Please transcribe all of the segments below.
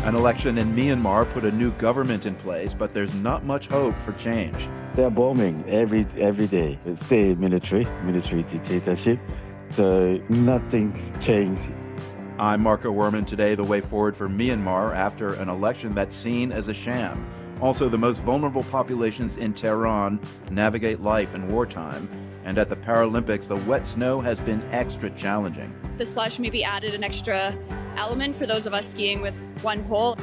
An election in Myanmar put a new government in place, but there's not much hope for change. They're bombing every day. It's still military dictatorship. So nothing's changed. I'm Marco Werman. Today, the way forward for Myanmar after an election that's seen as a sham. Also, the most vulnerable populations in Tehran navigate life in wartime. And at the Paralympics, the wet snow has been extra challenging. The slush maybe added an extra element for those of us skiing with one pole.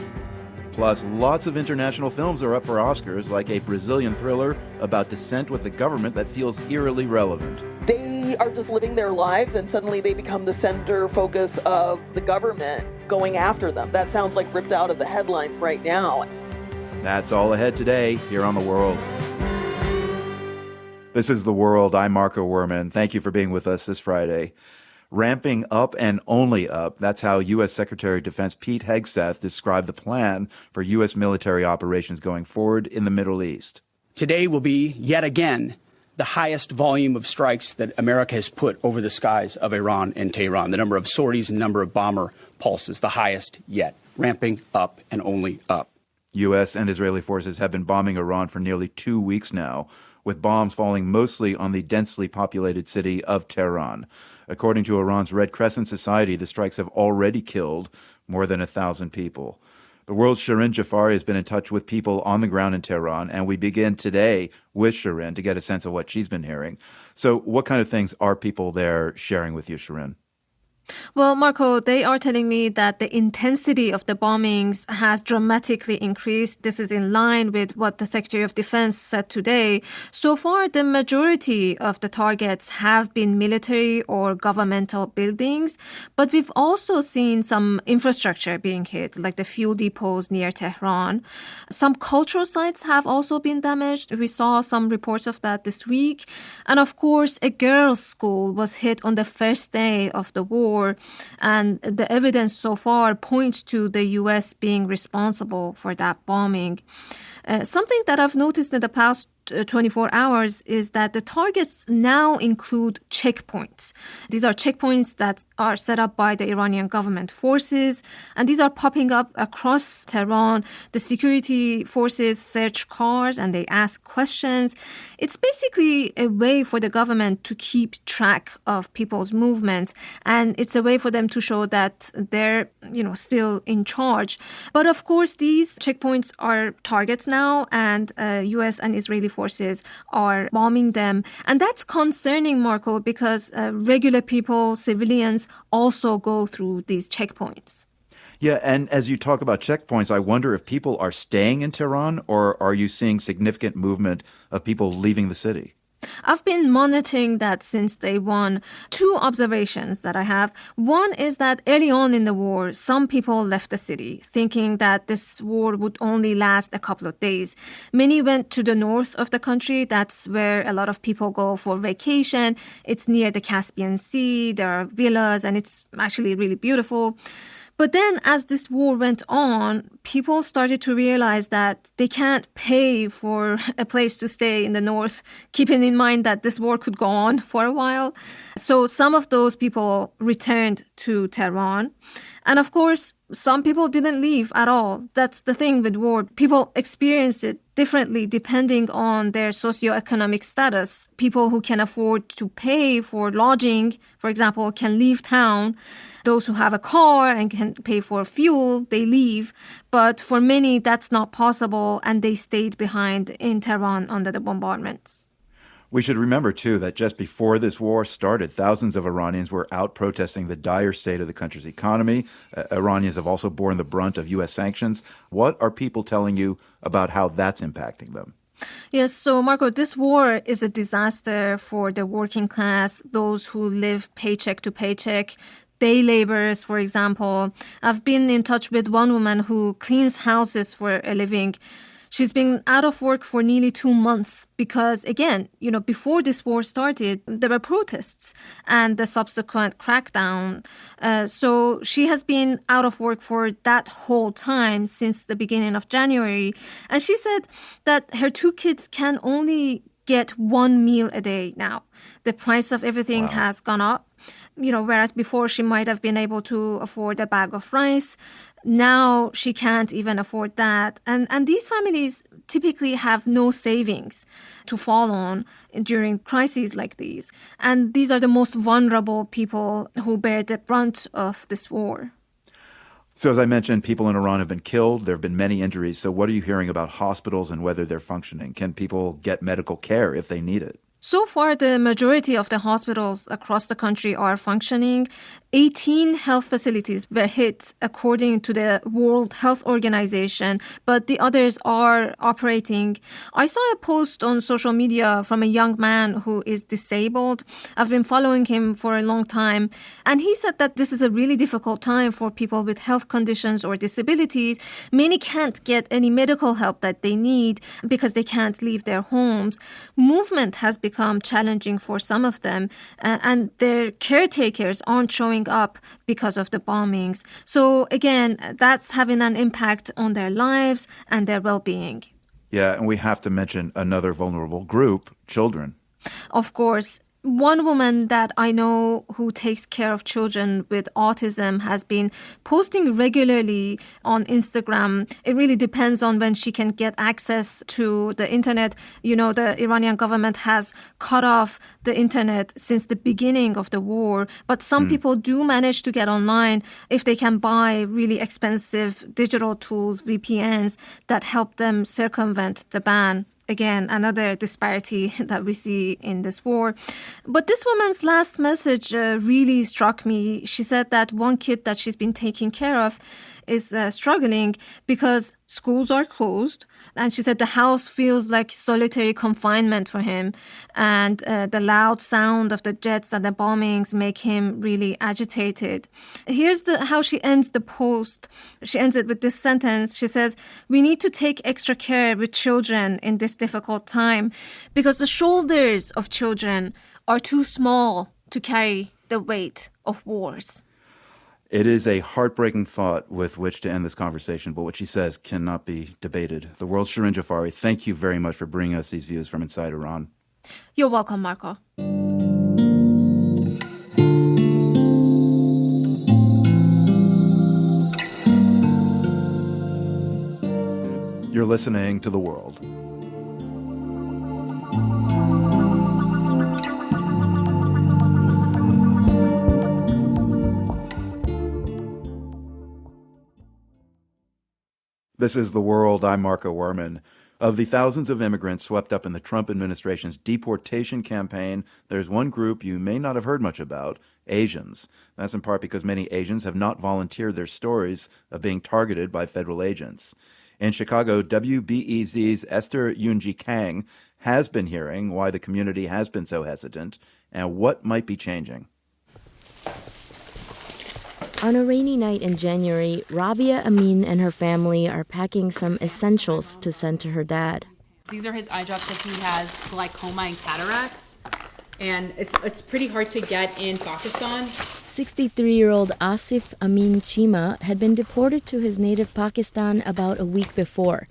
Plus, lots of international films are up for Oscars, like a Brazilian thriller about dissent with the government that feels eerily relevant. They are just living their lives, and suddenly they become the center focus of the government going after them. That sounds like ripped out of the headlines right now. That's all ahead today here on The World. This is The World. I'm Marco Werman. Thank you for being with us this Friday. Ramping up and only up. That's how U.S. Secretary of Defense Pete Hegseth described the plan for U.S. military operations going forward in the Middle East. Today will be, yet again, the highest volume of strikes that America has put over the skies of Iran and Tehran. The number of sorties and number of bomber pulses, the highest yet. Ramping up and only up. U.S. and Israeli forces have been bombing Iran for nearly 2 weeks now, with bombs falling mostly on the densely populated city of Tehran. According to Iran's Red Crescent Society, the strikes have already killed more than 1,000 people. The World's Shirin Jafari has been in touch with people on the ground in Tehran, and we begin today with Shirin to get a sense of what she's been hearing. So what kind of things are people there sharing with you, Shirin? Well, Marco, they are telling me that the intensity of the bombings has dramatically increased. This is in line with what the Secretary of Defense said today. So far, the majority of the targets have been military or governmental buildings, but we've also seen some infrastructure being hit, like the fuel depots near Tehran. Some cultural sites have also been damaged. We saw some reports of that this week. And of course, a girls' school was hit on the first day of the war. And the evidence so far points to the U.S. being responsible for that bombing. Something that I've noticed in the past 24 hours is that the targets now include checkpoints. These are checkpoints that are set up by the Iranian government forces, and these are popping up across Tehran. The security forces search cars and they ask questions. It's basically a way for the government to keep track of people's movements, and it's a way for them to show that they're, still in charge. But of course, these checkpoints are targets now, and U.S. and Israeli forces are bombing them. And that's concerning, Marco, because regular people, civilians, also go through these checkpoints. Yeah, and as you talk about checkpoints, I wonder if people are staying in Tehran, or are you seeing significant movement of people leaving the city? I've been monitoring that since day one. Two observations that I have. One is that early on in the war, some people left the city thinking that this war would only last a couple of days. Many went to the north of the country. That's where a lot of people go for vacation. It's near the Caspian Sea. There are villas, and it's actually really beautiful. But then as this war went on, people started to realize that they can't pay for a place to stay in the north, keeping in mind that this war could go on for a while. So some of those people returned to Tehran. And of course, some people didn't leave at all. That's the thing with war. People experience it differently depending on their socioeconomic status. People who can afford to pay for lodging, for example, can leave town. Those who have a car and can pay for fuel, they leave. But for many, that's not possible, and they stayed behind in Tehran under the bombardments. We should remember, too, that just before this war started, thousands of Iranians were out protesting the dire state of the country's economy. Iranians have also borne the brunt of U.S. sanctions. What are people telling you about how that's impacting them? Yes, so Marco, this war is a disaster for the working class, those who live paycheck to paycheck. Day laborers, for example. I've been in touch with one woman who cleans houses for a living. She's been out of work for nearly 2 months because, again, before this war started, there were protests and the subsequent crackdown. So she has been out of work for that whole time since the beginning of January. And she said that her 2 kids can only get 1 meal a day now. The price of everything has gone up. whereas before she might have been able to afford a bag of rice, now she can't even afford that. And these families typically have no savings to fall on during crises like these. And these are the most vulnerable people who bear the brunt of this war. So as I mentioned, people in Iran have been killed. There have been many injuries. So what are you hearing about hospitals and whether they're functioning? Can people get medical care if they need it? So far, the majority of the hospitals across the country are functioning. 18 health facilities were hit according to the World Health Organization, but the others are operating. I saw a post on social media from a young man who is disabled. I've been following him for a long time, and he said that this is a really difficult time for people with health conditions or disabilities. Many can't get any medical help that they need because they can't leave their homes. Movement has become challenging for some of them, and their caretakers aren't showing up because of the bombings. So again, that's having an impact on their lives and their well-being. Yeah, and we have to mention another vulnerable group, children. Of course. One woman that I know who takes care of children with autism has been posting regularly on Instagram. It really depends on when she can get access to the internet. The Iranian government has cut off the internet since the beginning of the war, but some people do manage to get online if they can buy really expensive digital tools, VPNs, that help them circumvent the ban. Again, another disparity that we see in this war. But this woman's last message really struck me. She said that one kid that she's been taking care of is struggling because schools are closed. And she said the house feels like solitary confinement for him. And the loud sound of the jets and the bombings make him really agitated. Here's how she ends the post. She ends it with this sentence. She says, "We need to take extra care with children in this difficult time because the shoulders of children are too small to carry the weight of wars." It is a heartbreaking thought with which to end this conversation, but what she says cannot be debated. The world's Shireen Jafari, thank you very much for bringing us these views from inside Iran. You're welcome, Marco. You're listening to The World. This is The World. I'm Marco Werman. Of the thousands of immigrants swept up in the Trump administration's deportation campaign, there's one group you may not have heard much about, Asians. That's in part because many Asians have not volunteered their stories of being targeted by federal agents. In Chicago, WBEZ's Esther Yoonji Kang has been hearing why the community has been so hesitant and what might be changing. On a rainy night in January, Rabia Amin and her family are packing some essentials to send to her dad. These are his eye drops that he has glaucoma and cataracts. And it's pretty hard to get in Pakistan. 63-year-old Asif Amin Chima had been deported to his native Pakistan about a week before.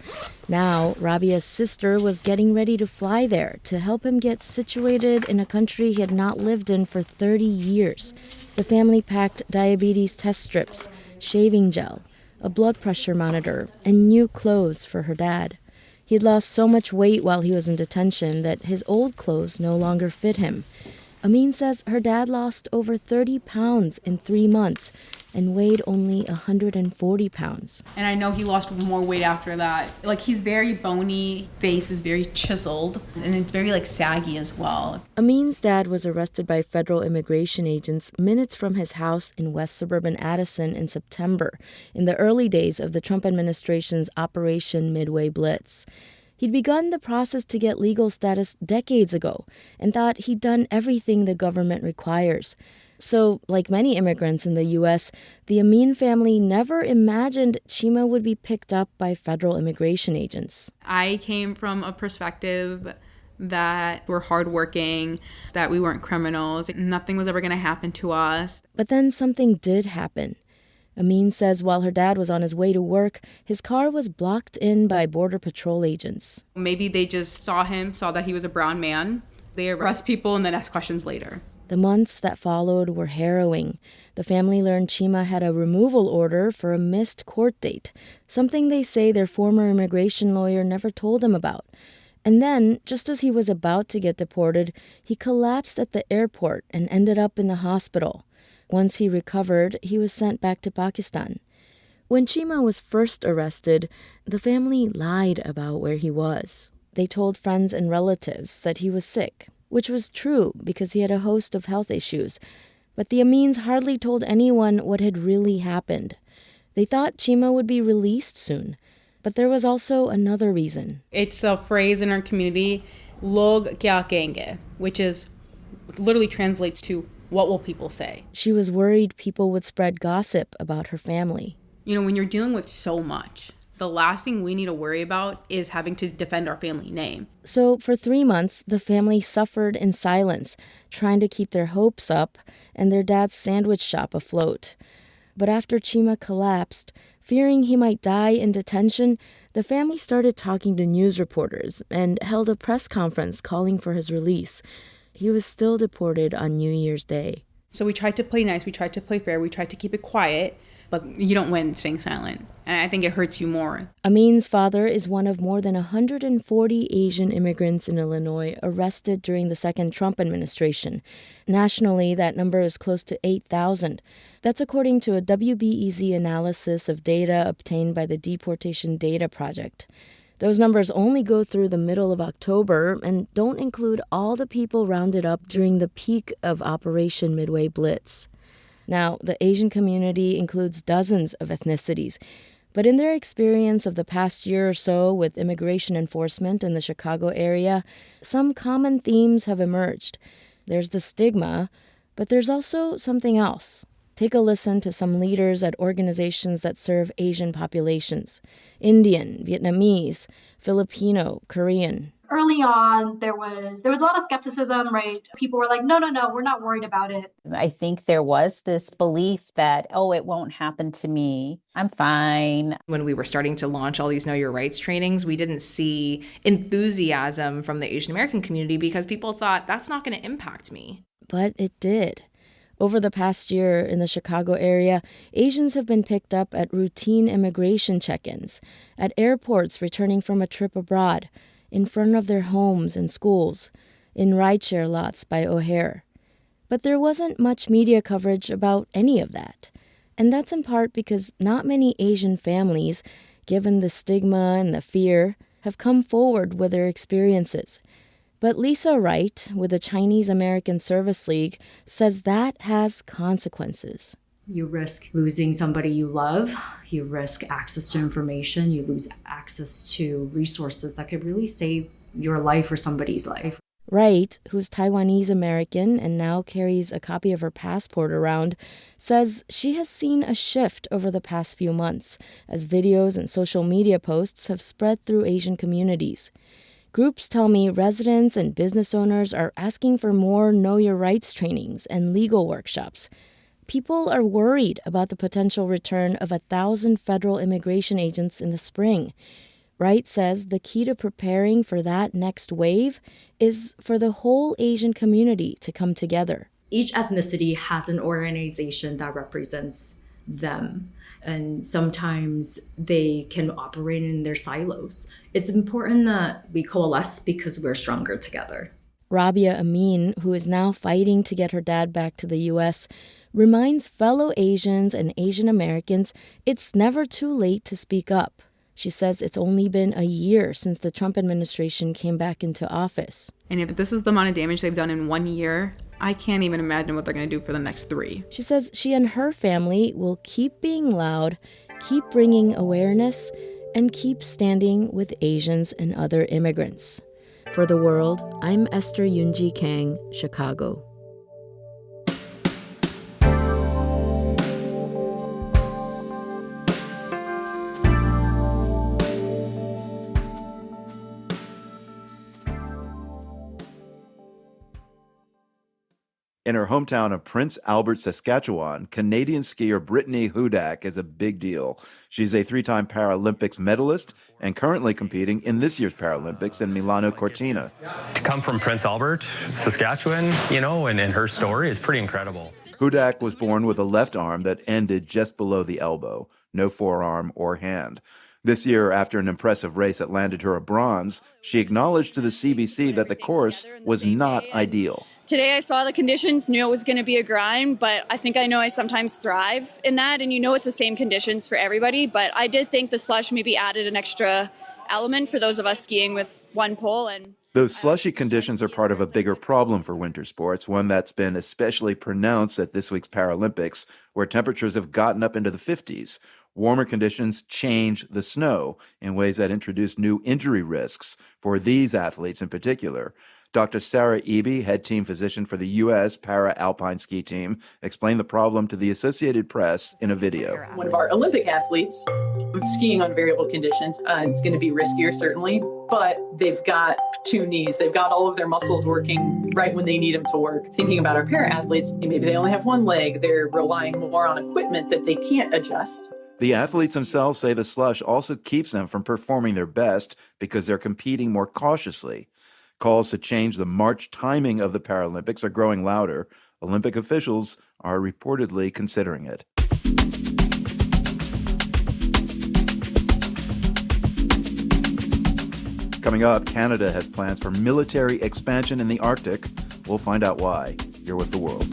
Now, Rabia's sister was getting ready to fly there to help him get situated in a country he had not lived in for 30 years. The family packed diabetes test strips, shaving gel, a blood pressure monitor, and new clothes for her dad. He'd lost so much weight while he was in detention that his old clothes no longer fit him. Amin says her dad lost over 30 pounds in 3 months and weighed only 140 pounds. And I know he lost more weight after that. He's very bony, face is very chiseled, and it's very saggy as well. Amin's dad was arrested by federal immigration agents minutes from his house in West Suburban Addison in September, in the early days of the Trump administration's Operation Midway Blitz. He'd begun the process to get legal status decades ago and thought he'd done everything the government requires. So, like many immigrants in the U.S., the Amin family never imagined Chima would be picked up by federal immigration agents. I came from a perspective that we're hardworking, that we weren't criminals, nothing was ever going to happen to us. But then something did happen. Amin says while her dad was on his way to work, his car was blocked in by Border Patrol agents. Maybe they just saw that he was a brown man. They arrest people and then ask questions later. The months that followed were harrowing. The family learned Chima had a removal order for a missed court date, something they say their former immigration lawyer never told them about. And then, just as he was about to get deported, he collapsed at the airport and ended up in the hospital. Once he recovered, he was sent back to Pakistan. When Chima was first arrested, the family lied about where he was. They told friends and relatives that he was sick, which was true because he had a host of health issues. But the Amins hardly told anyone what had really happened. They thought Chima would be released soon. But there was also another reason. It's a phrase in our community, log kya kenge, which is literally translates to what will people say. She was worried people would spread gossip about her family. You know, when you're dealing with so much, the last thing we need to worry about is having to defend our family name. So for 3 months, the family suffered in silence, trying to keep their hopes up and their dad's sandwich shop afloat. But after Chima collapsed, fearing he might die in detention, the family started talking to news reporters and held a press conference calling for his release. He was still deported on New Year's Day. So we tried to play nice, we tried to play fair, we tried to keep it quiet, but you don't win staying silent. And I think it hurts you more. Amin's father is one of more than 140 Asian immigrants in Illinois arrested during the second Trump administration. Nationally, that number is close to 8,000. That's according to a WBEZ analysis of data obtained by the Deportation Data Project. Those numbers only go through the middle of October and don't include all the people rounded up during the peak of Operation Midway Blitz. Now, the Asian community includes dozens of ethnicities, but in their experience of the past year or so with immigration enforcement in the Chicago area, some common themes have emerged. There's the stigma, but there's also something else. Take a listen to some leaders at organizations that serve Asian populations: Indian, Vietnamese, Filipino, Korean. Early on, there was a lot of skepticism, right? People were like, no, we're not worried about it. I think there was this belief that, oh, it won't happen to me. I'm fine. When we were starting to launch all these Know Your Rights trainings, we didn't see enthusiasm from the Asian American community because people thought that's not going to impact me. But it did. Over the past year in the Chicago area, Asians have been picked up at routine immigration check-ins, at airports returning from a trip abroad, in front of their homes and schools, in rideshare lots by O'Hare. But there wasn't much media coverage about any of that. And that's in part because not many Asian families, given the stigma and the fear, have come forward with their experiences. But Lisa Wright, with the Chinese American Service League, says that has consequences. You risk losing somebody you love. You risk access to information. You lose access to resources that could really save your life or somebody's life. Wright, who's Taiwanese American and now carries a copy of her passport around, says she has seen a shift over the past few months as videos and social media posts have spread through Asian communities. Groups tell me residents and business owners are asking for more Know Your Rights trainings and legal workshops. People are worried about the potential return of 1,000 federal immigration agents in the spring. Wright says the key to preparing for that next wave is for the whole Asian community to come together. Each ethnicity has an organization that represents them, and sometimes they can operate in their silos. It's important that we coalesce because we're stronger together. Rabia Amin, who is now fighting to get her dad back to the U.S., reminds fellow Asians and Asian Americans it's never too late to speak up. She says it's only been a year since the Trump administration came back into office. And if this is the amount of damage they've done in 1 year, I can't even imagine what they're going to do for the next 3. She says she and her family will keep being loud, keep bringing awareness, and keep standing with Asians and other immigrants. For The World, I'm Esther Yoonji Kang, Chicago. In her hometown of Prince Albert, Saskatchewan, Canadian skier Brittany Hudak is a big deal. She's a three-time Paralympics medalist and currently competing in this year's Paralympics in Milano Cortina. To come from Prince Albert, Saskatchewan, and her story is pretty incredible. Hudak was born with a left arm that ended just below the elbow, no forearm or hand. This year, after an impressive race that landed her a bronze, she acknowledged to the CBC that the course was not ideal. Today I saw the conditions, knew it was going to be a grind, but I think I know I sometimes thrive in that, and it's the same conditions for everybody, but I did think the slush maybe added an extra element for those of us skiing with one pole. And those slushy conditions are part of a bigger problem for winter sports, one that's been especially pronounced at this week's Paralympics, where temperatures have gotten up into the 50s. Warmer conditions change the snow in ways that introduce new injury risks for these athletes in particular. Dr. Sarah Eby, head team physician for the U.S. Para-Alpine ski team, explained the problem to the Associated Press in a video. One of our Olympic athletes skiing on variable conditions, it's going to be riskier, certainly, but they've got two knees. They've got all of their muscles working right when they need them to work. Thinking about our para-athletes, maybe they only have one leg. They're relying more on equipment that they can't adjust. The athletes themselves say the slush also keeps them from performing their best because they're competing more cautiously. Calls to change the March timing of the Paralympics are growing louder. Olympic officials are reportedly considering it. Coming up, Canada has plans for military expansion in the Arctic. We'll find out why. You're with The World.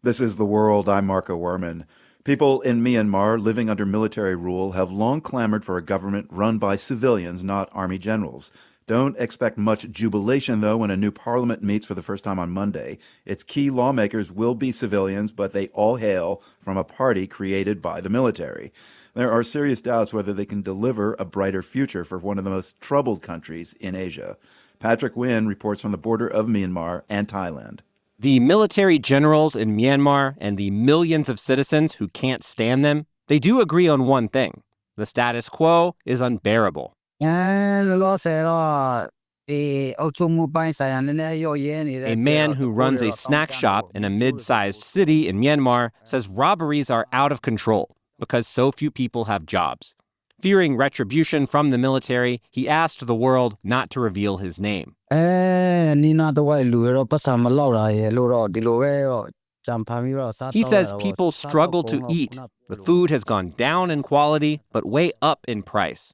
This is The World. I'm Marco Werman. People in Myanmar living under military rule have long clamored for a government run by civilians, not army generals. Don't expect much jubilation, though, when a new parliament meets for the first time on Monday. Its key lawmakers will be civilians, but they all hail from a party created by the military. There are serious doubts whether they can deliver a brighter future for one of the most troubled countries in Asia. Patrick Wynn reports from the border of Myanmar and Thailand. The military generals in Myanmar and the millions of citizens who can't stand them, they do agree on one thing. The status quo is unbearable. A man who runs a snack shop in a mid-sized city in Myanmar says robberies are out of control because so few people have jobs. Fearing retribution from the military, he asked the world not to reveal his name. He says people struggle to eat. The food has gone down in quality, but way up in price.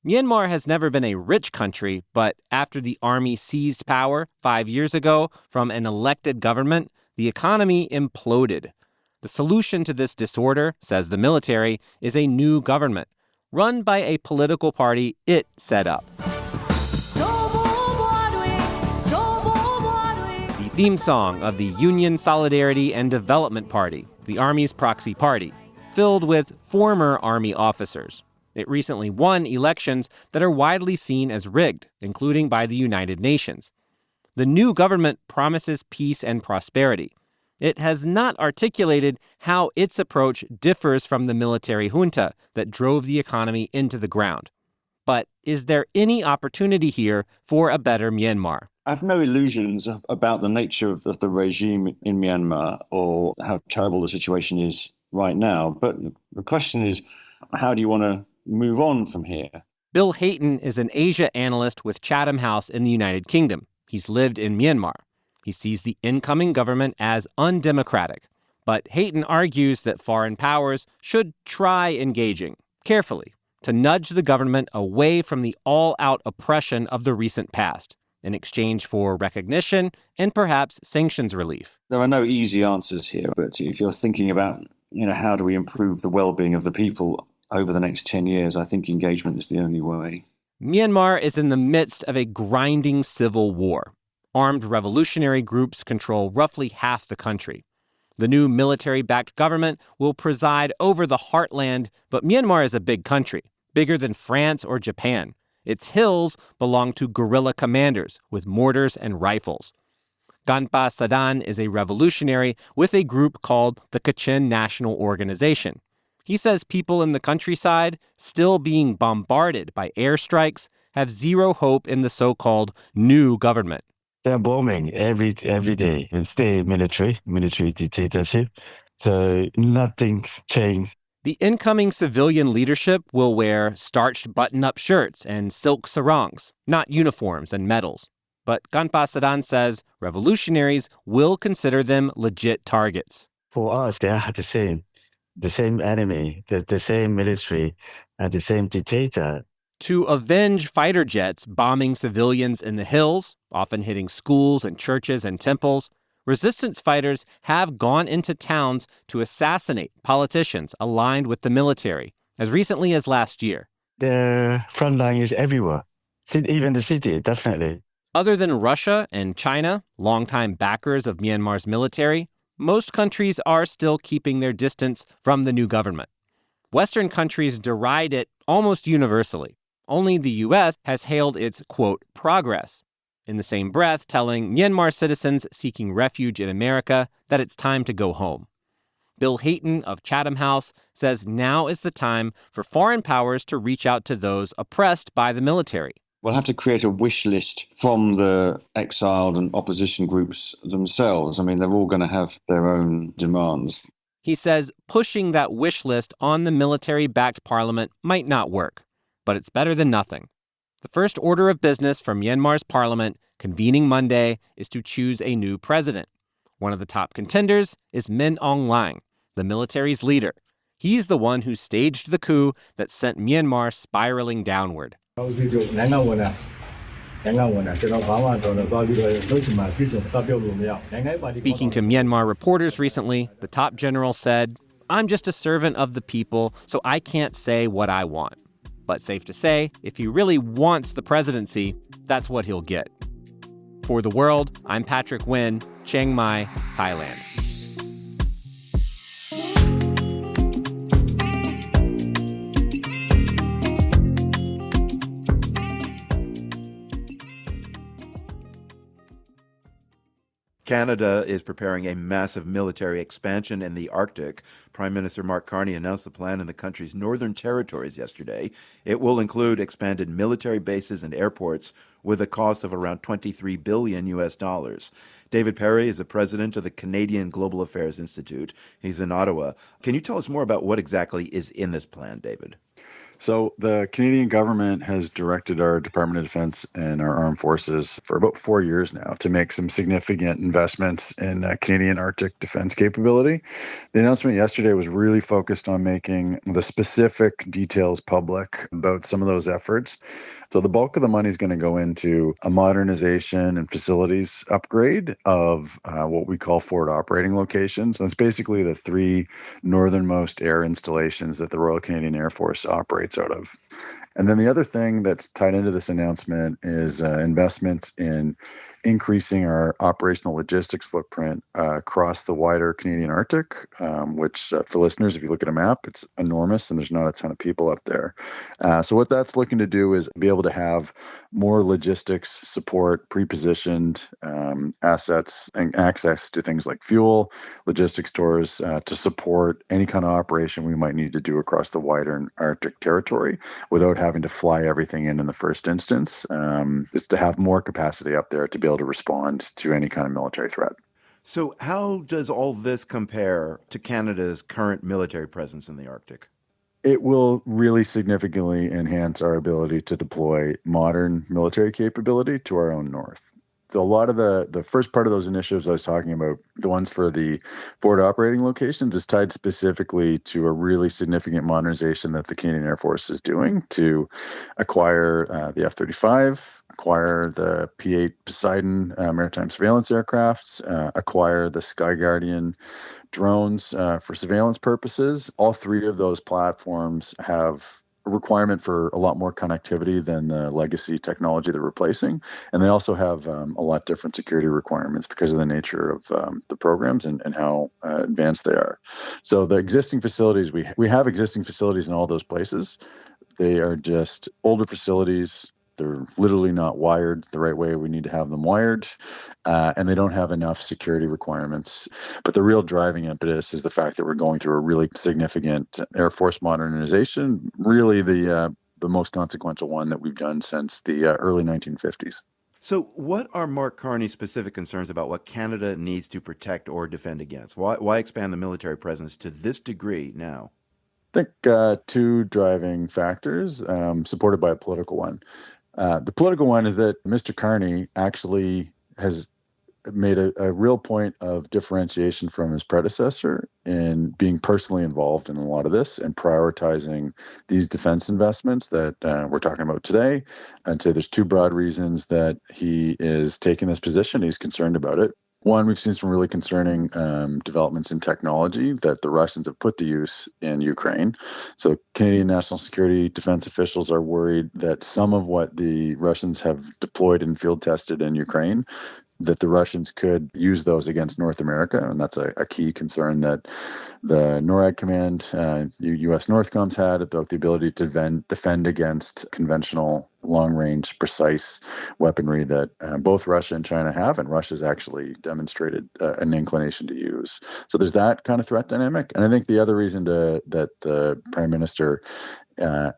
Myanmar has never been a rich country, but after the army seized power 5 years ago from an elected government, the economy imploded. The solution to this disorder, says the military, is a new government, run by a political party it set up. The theme song of the Union Solidarity and Development Party, the Army's proxy party, filled with former Army officers. It recently won elections that are widely seen as rigged, including by the United Nations. The new government promises peace and prosperity. It has not articulated how its approach differs from the military junta that drove the economy into the ground. But is there any opportunity here for a better Myanmar? I have no illusions about the nature of the regime in Myanmar or how terrible the situation is right now. But the question is, how do you want to move on from here? Bill Hayton is an Asia analyst with Chatham House in the United Kingdom. He's lived in Myanmar. He sees the incoming government as undemocratic. But Hayton argues that foreign powers should try engaging, carefully, to nudge the government away from the all-out oppression of the recent past, in exchange for recognition and perhaps sanctions relief. There are no easy answers here, but if you're thinking about, how do we improve the well-being of the people over the next 10 years, I think engagement is the only way. Myanmar is in the midst of a grinding civil war. Armed revolutionary groups control roughly half the country. The new military-backed government will preside over the heartland, but Myanmar is a big country, bigger than France or Japan. Its hills belong to guerrilla commanders with mortars and rifles. Ganpa Sadan is a revolutionary with a group called the Kachin National Organization. He says people in the countryside, still being bombarded by airstrikes, have zero hope in the so-called new government. They're bombing every day. It's the military dictatorship. So nothing's changed. The incoming civilian leadership will wear starched button-up shirts and silk sarongs, not uniforms and medals. But Ganpa Sadan says revolutionaries will consider them legit targets. For us, they are the same enemy, the same military, and the same dictator. To avenge fighter jets bombing civilians in the hills, often hitting schools and churches and temples, resistance fighters have gone into towns to assassinate politicians aligned with the military, as recently as last year. The front line is everywhere, even the city, definitely. Other than Russia and China, longtime backers of Myanmar's military, most countries are still keeping their distance from the new government. Western countries deride it almost universally. Only the U.S. has hailed its, quote, progress, in the same breath telling Myanmar citizens seeking refuge in America that it's time to go home. Bill Hayton of Chatham House says now is the time for foreign powers to reach out to those oppressed by the military. We'll have to create a wish list from the exiled and opposition groups themselves. I mean, they're all going to have their own demands. He says pushing that wish list on the military-backed parliament might not work, but it's better than nothing. The first order of business for Myanmar's parliament, convening Monday, is to choose a new president. One of the top contenders is Min Aung Hlaing, the military's leader. He's the one who staged the coup that sent Myanmar spiraling downward. Speaking to Myanmar reporters recently, the top general said, "I'm just a servant of the people, so I can't say what I want." But safe to say, if he really wants the presidency, that's what he'll get. For The World, I'm Patrick Nguyen, Chiang Mai, Thailand. Canada is preparing a massive military expansion in the Arctic. Prime Minister Mark Carney announced the plan in the country's northern territories yesterday. It will include expanded military bases and airports with a cost of around $23 billion US. David Perry is the president of the Canadian Global Affairs Institute. He's in Ottawa. Can you tell us more about what exactly is in this plan, David? So the Canadian government has directed our Department of Defense and our armed forces for about 4 years now to make some significant investments in Canadian Arctic defense capability. The announcement yesterday was really focused on making the specific details public about some of those efforts. So the bulk of the money is going to go into a modernization and facilities upgrade of what we call forward operating locations. And it's basically the 3 northernmost air installations that the Royal Canadian Air Force operates out of. And then the other thing that's tied into this announcement is investments in increasing our operational logistics footprint across the wider Canadian Arctic, which for listeners, if you look at a map, it's enormous and there's not a ton of people up there. So what that's looking to do is be able to have more logistics support, pre-positioned assets and access to things like fuel, logistics stores to support any kind of operation we might need to do across the wider Arctic territory without having to fly everything in the first instance. Is to have more capacity up there to be able to respond to any kind of military threat. So how does all this compare to Canada's current military presence in the Arctic? It will really significantly enhance our ability to deploy modern military capability to our own north. So a lot of the first part of those initiatives I was talking about, the ones for the forward operating locations, is tied specifically to a really significant modernization that the Canadian Air Force is doing to acquire the F-35, acquire the P-8 Poseidon maritime surveillance aircraft, acquire the Sky Guardian drones for surveillance purposes. All 3 of those platforms have a requirement for a lot more connectivity than the legacy technology they're replacing. And they also have a lot different security requirements because of the nature of the programs and how advanced they are. So the existing facilities, we have existing facilities in all those places. They are just older facilities, They're literally not wired the right way we need to have them wired, and they don't have enough security requirements. But the real driving impetus is the fact that we're going through a really significant Air Force modernization, really the most consequential one that we've done since the early 1950s. So, what are Mark Carney's specific concerns about what Canada needs to protect or defend against? Why expand the military presence to this degree now? I think two driving factors, supported by a political one. The political one is that Mr. Carney actually has made a real point of differentiation from his predecessor in being personally involved in a lot of this and prioritizing these defense investments that we're talking about today. I'd say there's two broad reasons that he is taking this position. He's concerned about it. One, we've seen some really concerning developments in technology that the Russians have put to use in Ukraine. So Canadian national security defense officials are worried that some of what the Russians have deployed and field tested in Ukraine, that the Russians could use those against North America. And that's a key concern that the NORAD command, U.S. Northcom's had about the ability to defend against conventional long-range, precise weaponry that both Russia and China have, and Russia's actually demonstrated an inclination to use. So there's that kind of threat dynamic. And I think the other reason that the Prime Minister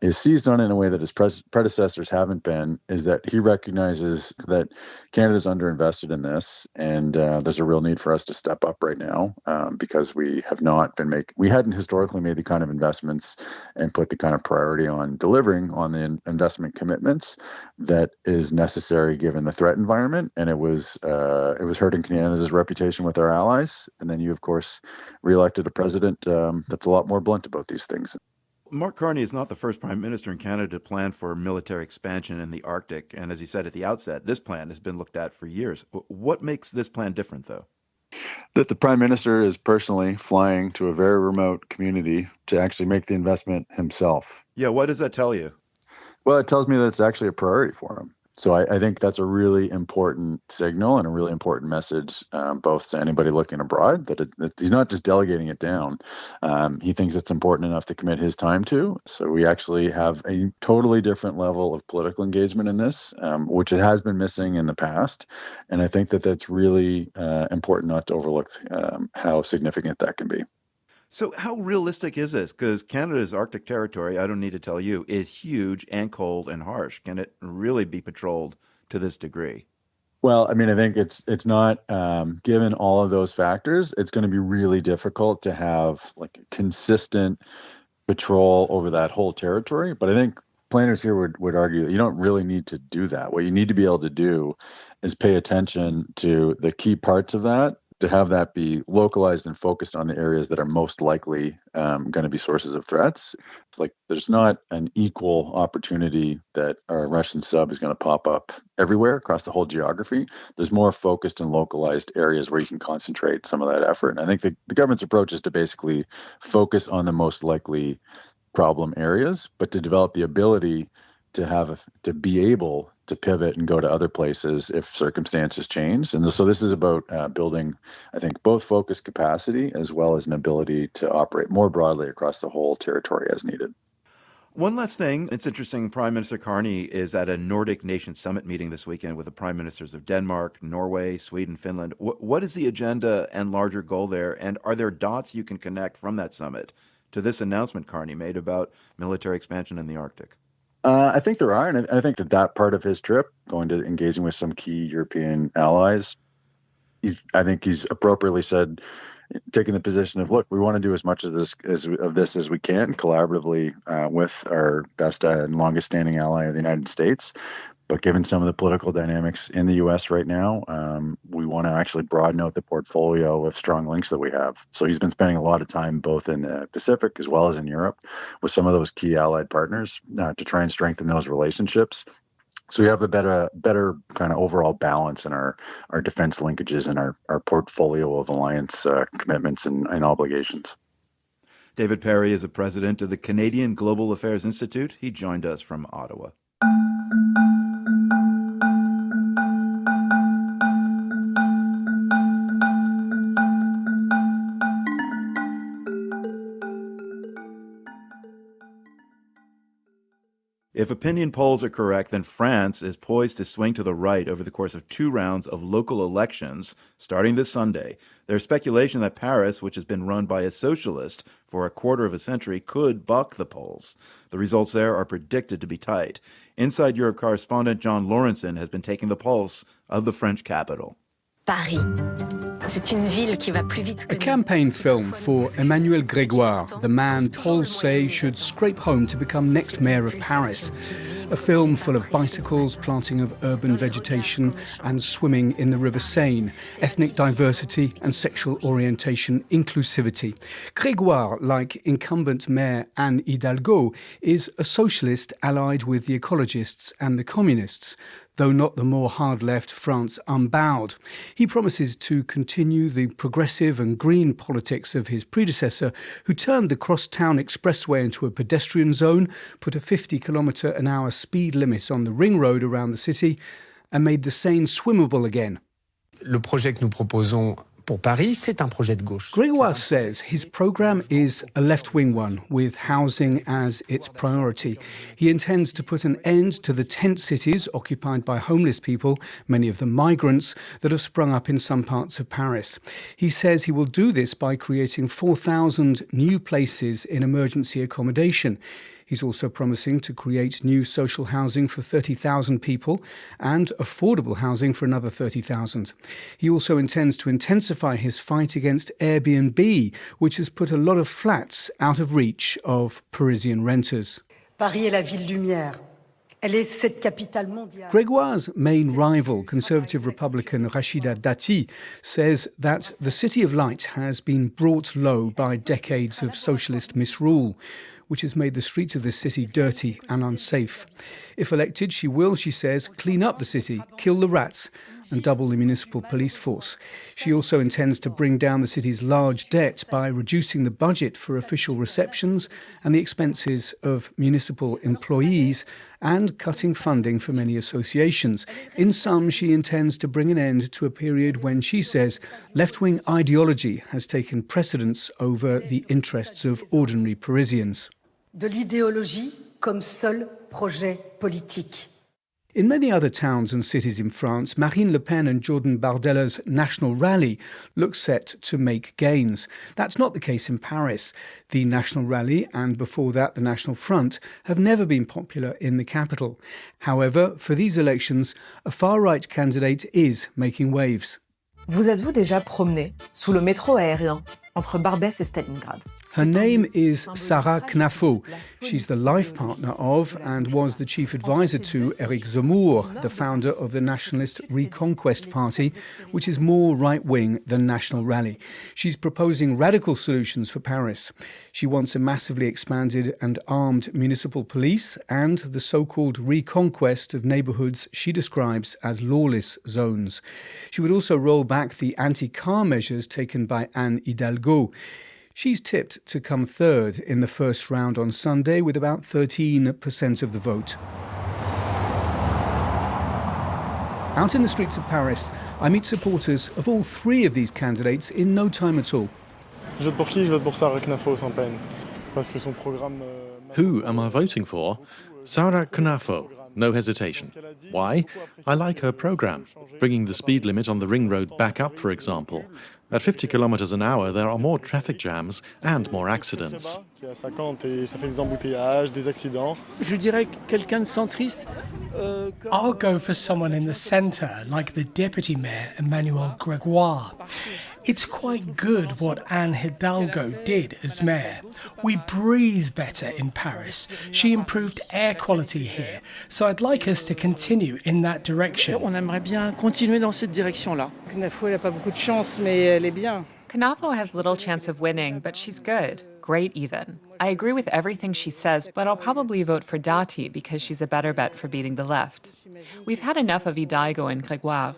is seized on in a way that his predecessors haven't been is that he recognizes that Canada's underinvested in this, and there's a real need for us to step up right now because we hadn't historically made the kind of investments and put the kind of priority on delivering on the investment commitments that is necessary given the threat environment, and it was hurting Canada's reputation with our allies. And then you, of course, reelected a president that's a lot more blunt about these things. Mark Carney is not the first prime minister in Canada to plan for military expansion in the Arctic. And as you said at the outset, this plan has been looked at for years. What makes this plan different, though? That the prime minister is personally flying to a very remote community to actually make the investment himself. Yeah, what does that tell you? Well, it tells me that it's actually a priority for him. So I think that's a really important signal and a really important message, both to anybody looking abroad, that he's not just delegating it down. He thinks it's important enough to commit his time to. So we actually have a totally different level of political engagement in this, which it has been missing in the past. And I think that that's really important not to overlook how significant that can be. So how realistic is this? Because Canada's Arctic territory, I don't need to tell you, is huge and cold and harsh. Can it really be patrolled to this degree? Well, I mean, I think it's not, given all of those factors, it's going to be really difficult to have like consistent patrol over that whole territory. But I think planners here would argue that you don't really need to do that. What you need to be able to do is pay attention to the key parts of that, to have that be localized and focused on the areas that are most likely going to be sources of threats. It's like there's not an equal opportunity that a Russian sub is going to pop up everywhere across the whole geography. There's more focused and localized areas where you can concentrate some of that effort. And I think the government's approach is to basically focus on the most likely problem areas, but to develop the ability to be able to pivot and go to other places if circumstances change. And so this is about building, I think, both focused capacity as well as an ability to operate more broadly across the whole territory as needed. One last thing. It's interesting. Prime Minister Carney is at a Nordic nation summit meeting this weekend with the prime ministers of Denmark, Norway, Sweden, Finland. What is the agenda and larger goal there? And are there dots you can connect from that summit to this announcement Carney made about military expansion in the Arctic? I think there are, and I think that part of his trip, going to engaging with some key European allies, I think he's appropriately said, taking the position of, look, we want to do as much of this as we can collaboratively with our best and longest standing ally of the United States. But given some of the political dynamics in the U.S. right now, we want to actually broaden out the portfolio of strong links that we have. So he's been spending a lot of time both in the Pacific as well as in Europe with some of those key allied partners to try and strengthen those relationships. So we have a better kind of overall balance in our defense linkages and our portfolio of alliance commitments and obligations. David Perry is the president of the Canadian Global Affairs Institute. He joined us from Ottawa. If opinion polls are correct, then France is poised to swing to the right over the course of 2 rounds of local elections starting this Sunday. There's speculation that Paris, which has been run by a socialist for a quarter of a century, could buck the polls. The results there are predicted to be tight. Inside Europe correspondent John Lawrenson has been taking the pulse of the French capital. Paris. C'est une ville qui va plus vite que A campaign film for Emmanuel Grégoire, the man polls say should scrape home to become next mayor of Paris. A film full of bicycles, planting of urban vegetation and swimming in the River Seine, ethnic diversity and sexual orientation inclusivity. Grégoire, like incumbent mayor Anne Hidalgo, is a socialist allied with the ecologists and the communists, though not the more hard-left France Unbowed. He promises to continue the progressive and green politics of his predecessor, who turned the crosstown expressway into a pedestrian zone, put a 50-kilometre-an-hour speed limit on the ring road around the city, and made the Seine swimmable again. Le projet que nous proposons pour Paris, c'est un projet de gauche. Grégoire says his programme is a left-wing one, with housing as its priority. He intends to put an end to the tent cities occupied by homeless people, many of them migrants, that have sprung up in some parts of Paris. He says he will do this by creating 4,000 new places in emergency accommodation. He's also promising to create new social housing for 30,000 people and affordable housing for another 30,000. He also intends to intensify his fight against Airbnb, which has put a lot of flats out of reach of Parisian renters. Paris est la ville lumière. Elle est cette capitale mondiale. Grégoire's main rival, Conservative Republican Rachida Dati, says that the City of Light has been brought low by decades of socialist misrule, which has made the streets of this city dirty and unsafe. If elected, she will, she says, clean up the city, kill the rats, and double the municipal police force. She also intends to bring down the city's large debt by reducing the budget for official receptions and the expenses of municipal employees and cutting funding for many associations. In sum, she intends to bring an end to a period when, she says, left-wing ideology has taken precedence over the interests of ordinary Parisians. De l'idéologie comme seul projet politique. In many other towns and cities in France, Marine Le Pen and Jordan Bardella's National Rally look set to make gains. That's not the case in Paris. The National Rally and before that the National Front have never been popular in the capital. However, for these elections, a far-right candidate is making waves. Vous êtes-vous déjà promené sous le métro aérien entre Barbès et Stalingrad? Her name is Sarah Knafo. She's the life partner of and was the chief advisor to Éric Zemmour, the founder of the nationalist Reconquest Party, which is more right-wing than National Rally. She's proposing radical solutions for Paris. She wants a massively expanded and armed municipal police and the so-called reconquest of neighbourhoods she describes as lawless zones. She would also roll back the anti-car measures taken by Anne Hidalgo. She's tipped to come third in the first round on Sunday with about 13% of the vote. Out in the streets of Paris, I meet supporters of all 3 of these candidates in no time at all. Je vote pour qui? Je vote pour Sarah Knafo sans peine. Parce que son programme. Who am I voting for? Sarah Knafo. No hesitation. Why? I like her programme. Bringing the speed limit on the ring road back up, for example. At 50 kilometers an hour, there are more traffic jams and more accidents. Je dirais quelqu'un de centriste. I'll go for someone in the centre, like the Deputy Mayor, Emmanuel Grégoire. It's quite good what Anne Hidalgo did as mayor. We breathe better in Paris. She improved air quality here, so I'd like us to continue in that direction. On aimerait bien continuer dans cette direction-là. Knafo, elle n'a pas beaucoup de chance, mais elle est bien. Knafo has little chance of winning, but she's good. Great even. I agree with everything she says, but I'll probably vote for Dati because she's a better bet for beating the left. We've had enough of Hidalgo and Grégoire.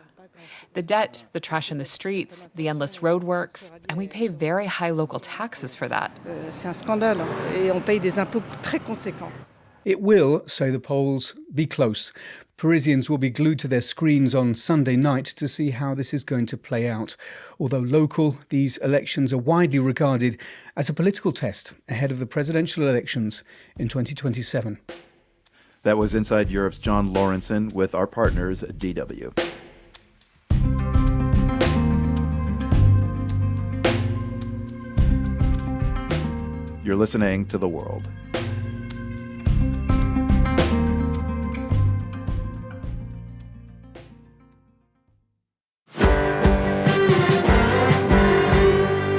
The debt, the trash in the streets, the endless roadworks, and we pay very high local taxes for that. C'est un scandale, et on paye des impôts très conséquents. It will, say the polls, be close. Parisians will be glued to their screens on Sunday night to see how this is going to play out. Although local, these elections are widely regarded as a political test ahead of the presidential elections in 2027. That was Inside Europe's John Lawrenson with our partners, DW. You're listening to The World.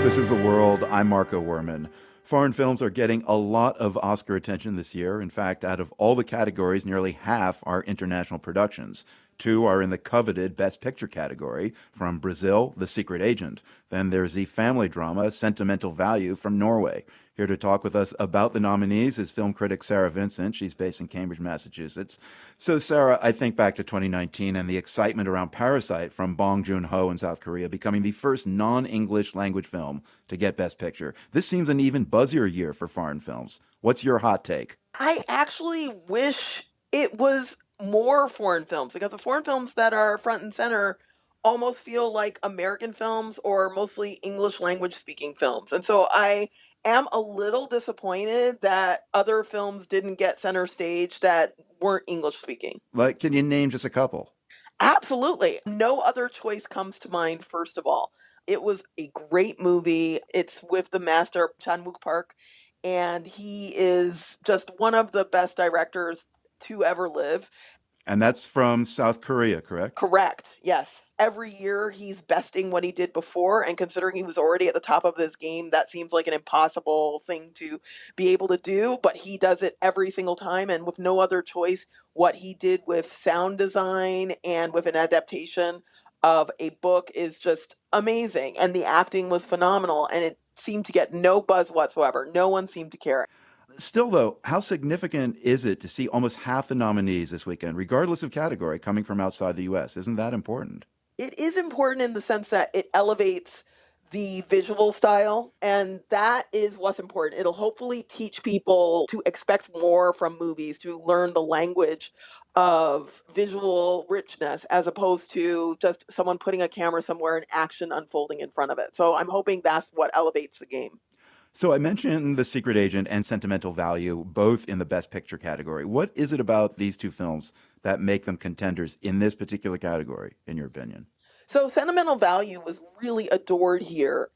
This is The World. I'm Marco Werman. Foreign films are getting a lot of Oscar attention this year. In fact, out of all the categories, nearly half are international productions. 2 are in the coveted Best Picture category. From Brazil, The Secret Agent. Then there's the family drama, Sentimental Value, from Norway. Here to talk with us about the nominees is film critic Sarah Vincent. She's based in Cambridge, Massachusetts. So, Sarah, I think back to 2019 and the excitement around Parasite from Bong Joon-ho in South Korea becoming the first non-English language film to get Best Picture. This seems an even buzzier year for foreign films. What's your hot take? I actually wish it was more foreign films, because the foreign films that are front and center almost feel like American films or mostly English language speaking films. And so I am a little disappointed that other films didn't get center stage that weren't English speaking. Like, can you name just a couple? Absolutely. No Other Choice comes to mind, first of all. It was a great movie. It's with the master, Chan-wook Park, and he is just one of the best directors to ever live. And that's from South Korea, correct? Correct, yes. Every year he's besting what he did before, and considering he was already at the top of his game, that seems like an impossible thing to be able to do, but he does it every single time, and with No Other Choice, what he did with sound design and with an adaptation of a book is just amazing, and the acting was phenomenal, and it seemed to get no buzz whatsoever. No one seemed to care. Still, though, how significant is it to see almost half the nominees this weekend, regardless of category, coming from outside the U.S.? Isn't that important? It is important in the sense that it elevates the visual style, and that is what's important. It'll hopefully teach people to expect more from movies, to learn the language of visual richness as opposed to just someone putting a camera somewhere and action unfolding in front of it. So I'm hoping that's what elevates the game. So I mentioned The Secret Agent and Sentimental Value, both in the Best Picture category. What is it about these two films that make them contenders in this particular category, in your opinion? So Sentimental Value was really adored here.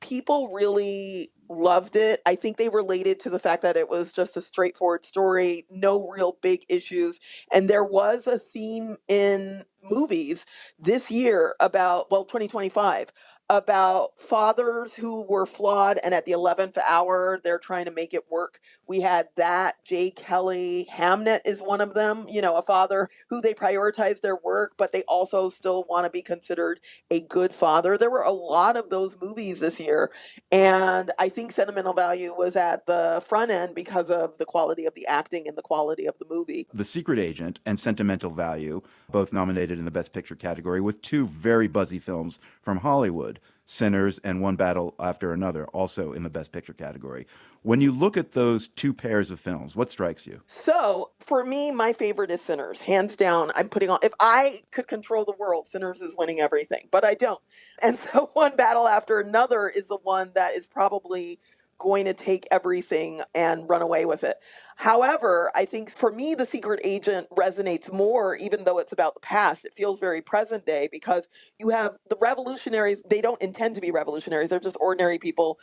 People really loved it. I think they related to the fact that it was just a straightforward story, no real big issues. And there was a theme in movies this year about, 2025, about fathers who were flawed, and at the 11th hour, they're trying to make it work. We had that. Jay Kelly, Hamnet is one of them, a father who they prioritize their work, but they also still want to be considered a good father. There were a lot of those movies this year, and I think Sentimental Value was at the front end because of the quality of the acting and the quality of the movie. The Secret Agent and Sentimental Value, both nominated in the Best Picture category, with 2 very buzzy films from Hollywood, Sinners and One Battle After Another, also in the Best Picture category. When you look at those 2 pairs of films, what strikes you? So, for me, my favorite is Sinners. Hands down, I'm putting on, if I could control the world, Sinners is winning everything, but I don't. And so One Battle After Another is the one that is probably going to take everything and run away with it. However, I think for me, The Secret Agent resonates more, even though it's about the past. It feels very present day because you have the revolutionaries. They don't intend to be revolutionaries. They're just ordinary people,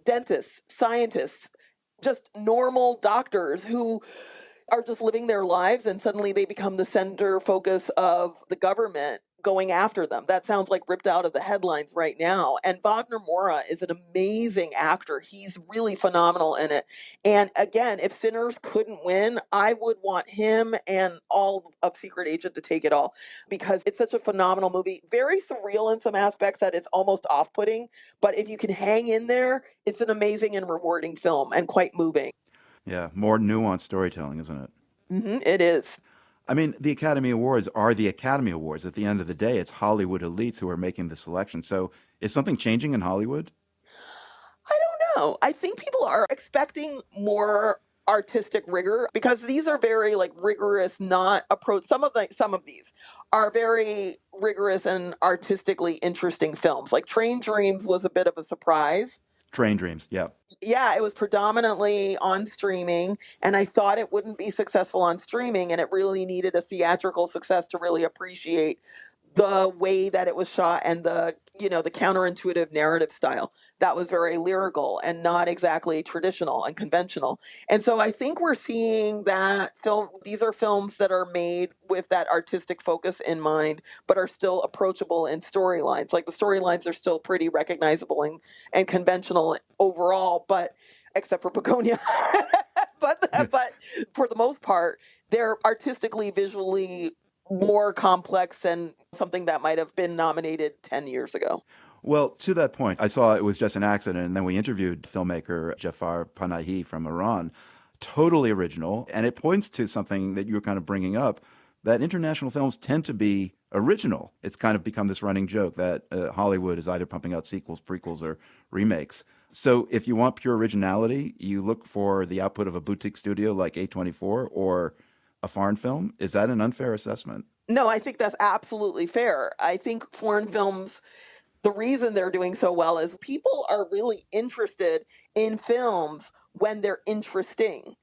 dentists, scientists, just normal doctors who are just living their lives, and suddenly they become the center focus of the government going after them. That sounds like ripped out of the headlines right now. And Wagner Moura is an amazing actor. He's really phenomenal in it. And again, if Sinners couldn't win, I would want him and all of Secret Agent to take it all, because it's such a phenomenal movie. Very surreal in some aspects that it's almost off-putting, but if you can hang in there, it's an amazing and rewarding film and quite moving. Yeah, more nuanced storytelling, isn't it? It is. I mean, the Academy Awards are the Academy Awards. At the end of the day, it's Hollywood elites who are making the selection. So is something changing in Hollywood? I don't know. I think people are expecting more artistic rigor because these are very rigorous, not approach. Some of these are very rigorous and artistically interesting films. Like Train Dreams was a bit of a surprise. Train Dreams, yeah. Yeah, it was predominantly on streaming, and I thought it wouldn't be successful on streaming, and it really needed a theatrical success to really appreciate the way that it was shot and the counterintuitive narrative style that was very lyrical and not exactly traditional and conventional. And so I think we're seeing that these are films that are made with that artistic focus in mind, but are still approachable in storylines. Like the storylines are still pretty recognizable and conventional overall, but except for Begonia. but for the most part, they're artistically, visually more complex and something that might have been nominated 10 years ago. Well, to that point, I saw It Was Just an Accident, and then we interviewed filmmaker Jafar Panahi from Iran. Totally original, and it points to something that you were kind of bringing up, that international films tend to be original. It's kind of become this running joke that Hollywood is either pumping out sequels, prequels, or remakes. So if you want pure originality, you look for the output of a boutique studio like A24 or a foreign film. Is that an unfair assessment? No, I think that's absolutely fair. I think foreign films, the reason they're doing so well is people are really interested in films when they're interesting.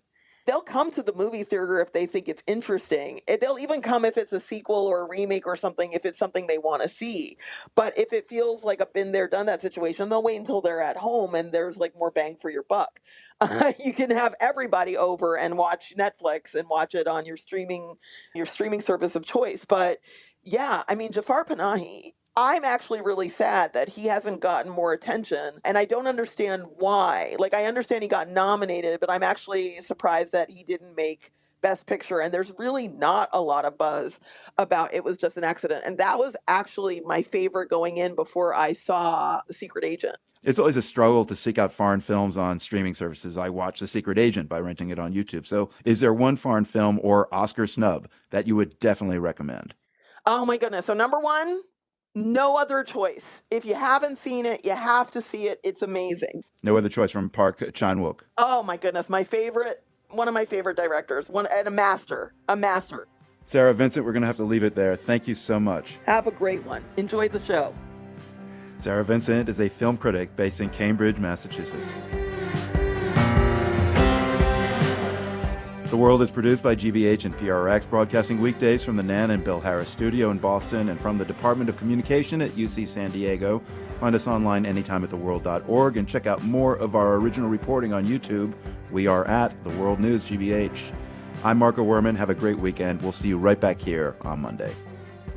They'll come to the movie theater if they think it's interesting. They'll even come if it's a sequel or a remake or something, if it's something they want to see. But if it feels like a been there, done that situation, they'll wait until they're at home and there's like more bang for your buck. You can have everybody over and watch Netflix and watch it on your streaming service of choice. But yeah, I mean, Jafar Panahi, I'm actually really sad that he hasn't gotten more attention, and I don't understand why. Like, I understand he got nominated, but I'm actually surprised that he didn't make Best Picture, and there's really not a lot of buzz about It Was Just an Accident, and that was actually my favorite going in before I saw The Secret Agent. It's always a struggle to seek out foreign films on streaming services. I watched The Secret Agent by renting it on YouTube. So is there one foreign film or Oscar snub that you would definitely recommend? Oh my goodness. So number one, No Other Choice. If you haven't seen it, you have to see it. It's amazing. No Other Choice from Park Chan-wook. Oh my goodness, one of my favorite directors, and a master. Sarah Vincent, we're going to have to leave it there. Thank you so much. Have a great one. Enjoy the show. Sarah Vincent is a film critic based in Cambridge, Massachusetts. The World is produced by GBH and PRX, broadcasting weekdays from the Nan and Bill Harris studio in Boston and from the Department of Communication at UC San Diego. Find us online anytime at theworld.org and check out more of our original reporting on YouTube. We are at The World News GBH. I'm Marco Werman. Have a great weekend. We'll see you right back here on Monday.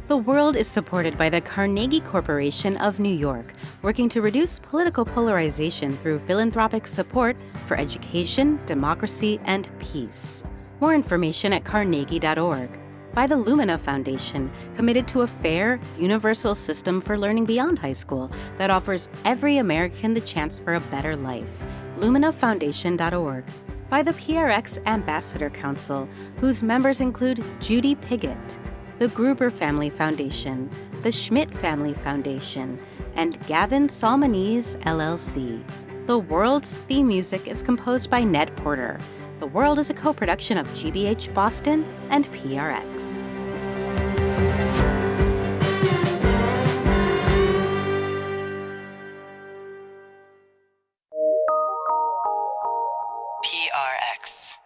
The World is supported by the Carnegie Corporation of New York, working to reduce political polarization through philanthropic support for education, democracy, and peace. More information at carnegie.org. By the Lumina Foundation, committed to a fair, universal system for learning beyond high school that offers every American the chance for a better life. luminafoundation.org. By the PRX Ambassador Council, whose members include Judy Piggott, the Gruber Family Foundation, the Schmidt Family Foundation, and Gavin Salmonese, LLC. The World's theme music is composed by Ned Porter. The World is a co-production of GBH Boston and PRX. PRX.